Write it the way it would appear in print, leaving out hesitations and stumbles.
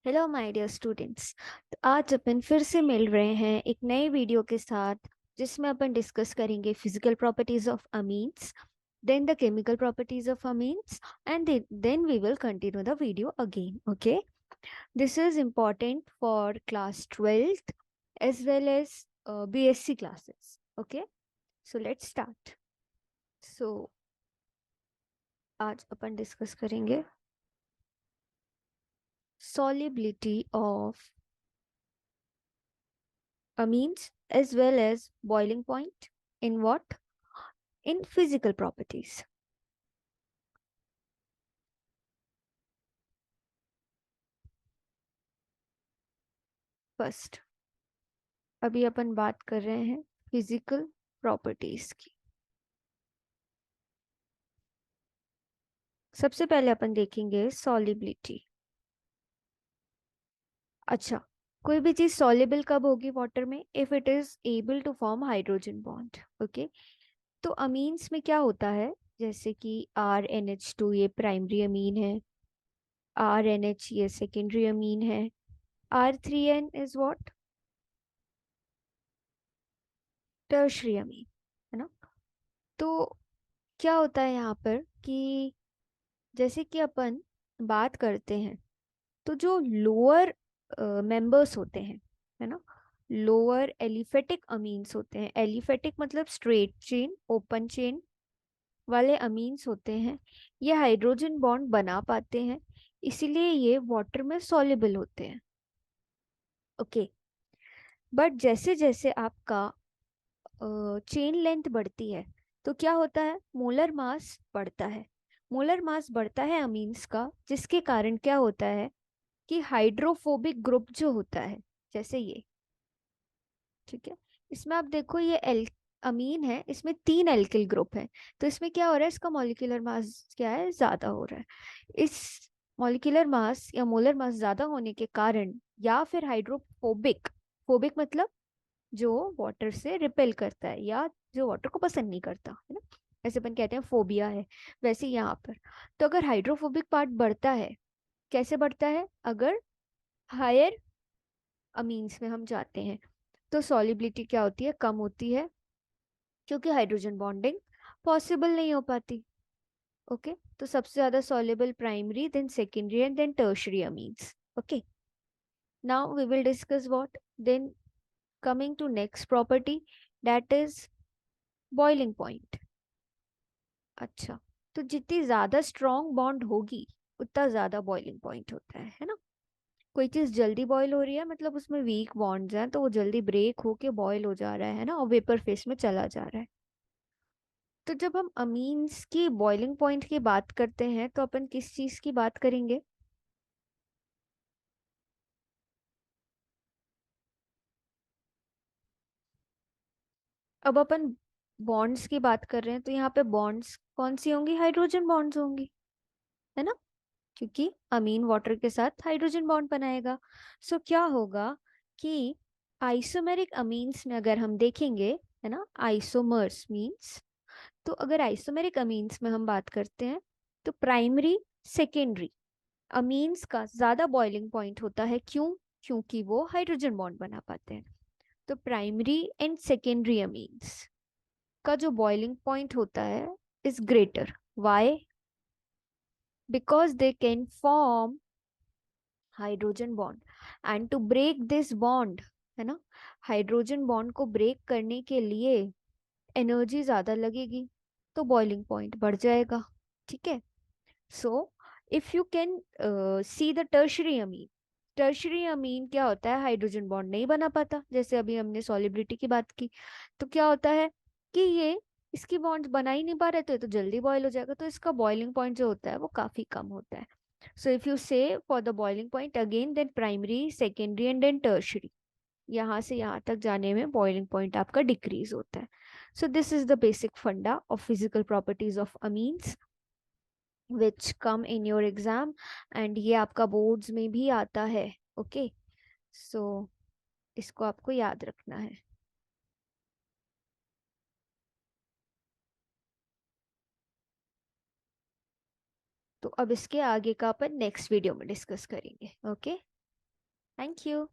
Hello my dear students. तो आज अपन फिर से मिल रहे हैं एक नए वीडियो के साथ, जिसमें अपन डिस्कस करेंगे physical properties of amines, then the chemical properties of amines, and then we will continue the video again. Okay, this is important for class 12th as well as BSc classes. Okay, so let's start. So आज अपन discuss करेंगे solubility of amines as well as boiling point in what? In physical properties. First, अभी अपन बात कर रहे हैं physical properties की. सबसे पहले अपन देखेंगे सॉलिबिलिटी. अच्छा, कोई भी चीज सॉल्युबल कब होगी वाटर में? If it is able to form hydrogen bond. Okay, तो अमीन्स में क्या होता है? जैसे कि RNH2 ये प्राइमरी अमीन है, RNH ये सेकेंडरी अमीन है, R3N इज व्हाट? टर्शरी अमीन, है ना? तो क्या होता है यहाँ पर कि जैसे कि अपन बात करते हैं, तो जो लोअर मेंबर्स होते हैं, है ना, लोअर एलिफेटिक अमीन्स होते हैं. एलिफेटिक मतलब स्ट्रेट चेन, ओपन चेन वाले अमीन्स होते हैं. ये हाइड्रोजन बॉन्ड बना पाते हैं, इसीलिए ये वाटर में सॉल्युबल होते हैं. ओके, बट जैसे जैसे आपका चेन लेंथ बढ़ती है, तो क्या होता है? मोलर मास बढ़ता है. मोलर मास बढ़ता है अमीन्स का, जिसके कारण क्या होता है कि हाइड्रोफोबिक ग्रुप जो होता है, जैसे ये, ठीक है, इसमें आप देखो ये एल अमीन है, इसमें 3 एल्किल ग्रुप है. तो इसमें क्या हो रहा है? इसका मॉलिक्यूलर मास क्या है? ज्यादा हो रहा है. इस मॉलिक्यूलर मास या मोलर मास ज्यादा होने के कारण, या फिर हाइड्रोफोबिक, फोबिक मतलब जो वाटर से रिपेल करता है या जो वाटर को पसंद नहीं करता, है ना, ऐसे अपन कहते हैं फोबिया है. वैसे यहाँ पर, तो अगर हाइड्रोफोबिक पार्ट बढ़ता है, कैसे बढ़ता है? अगर हायर अमीन्स में हम जाते हैं, तो सॉलिबिलिटी क्या होती है? कम होती है, क्योंकि हाइड्रोजन बॉन्डिंग पॉसिबल नहीं हो पाती. ओके, तो सबसे ज्यादा soluble primary, then secondary and then tertiary amines. Okay, now we will discuss what, then coming to next property, that is boiling point. अच्छा, तो जितनी ज्यादा स्ट्रॉन्ग बॉन्ड होगी, उतना ज्यादा बॉइलिंग पॉइंट होता है ना. कोई चीज जल्दी बॉईल हो रही है, मतलब उसमें वीक बॉन्ड्स हैं, तो वो जल्दी ब्रेक होके बॉईल हो जा रहा है ना, और वेपर फेस में चला जा रहा है. तो जब हम अमीन्स की बॉइलिंग पॉइंट की बात करते हैं, तो अपन किस चीज की बात करेंगे? अब अपन बॉन्ड्स की बात कर रहे हैं, तो यहाँ पे बॉन्ड्स कौन सी होंगी? हाइड्रोजन बॉन्ड्स होंगी, है ना, क्योंकि अमीन वाटर के साथ हाइड्रोजन बॉन्ड बनाएगा. सो क्या होगा कि आइसोमेरिक अमीन्स में अगर हम देखेंगे, है ना, आइसोमर्स मीन्स, तो अगर आइसोमेरिक अमीन्स में हम बात करते हैं, तो प्राइमरी सेकेंडरी अमीन्स का ज्यादा बॉइलिंग पॉइंट होता है. क्यों? क्योंकि वो हाइड्रोजन बॉन्ड बना पाते हैं. तो प्राइमरी एंड सेकेंडरी अमीन्स का जो बॉइलिंग पॉइंट होता है is greater. Why? Because they can form hydrogen bond, and to break this bond, है ना, हाइड्रोजन बॉन्ड को ब्रेक करने के लिए एनर्जी ज्यादा लगेगी, तो बॉइलिंग पॉइंट बढ़ जाएगा. ठीक है. So if you can see the tertiary Amin, tertiary अमीन क्या होता है? हाइड्रोजन बॉन्ड नहीं बना पाता, जैसे अभी हमने सॉलिबिलिटी की बात की. तो क्या होता है कि ये इसकी बॉन्ड बना ही नहीं पा रहे, तो ये तो जल्दी बॉयल हो जाएगा, तो इसका बॉइलिंग पॉइंट जो होता है वो काफी कम होता है. So if you say for the boiling point again, then primary secondary and then tertiary, यहाँ से यहाँ तक जाने में बॉइलिंग पॉइंट आपका डिक्रीज होता है. So this is the basic funda of physical properties of amines which come in your exam, and ये आपका बोर्ड्स में भी आता है. ओके, सो इसको आपको याद रखना है. तो अब इसके आगे का अपन नेक्स्ट वीडियो में डिस्कस करेंगे. ओके. Thank you.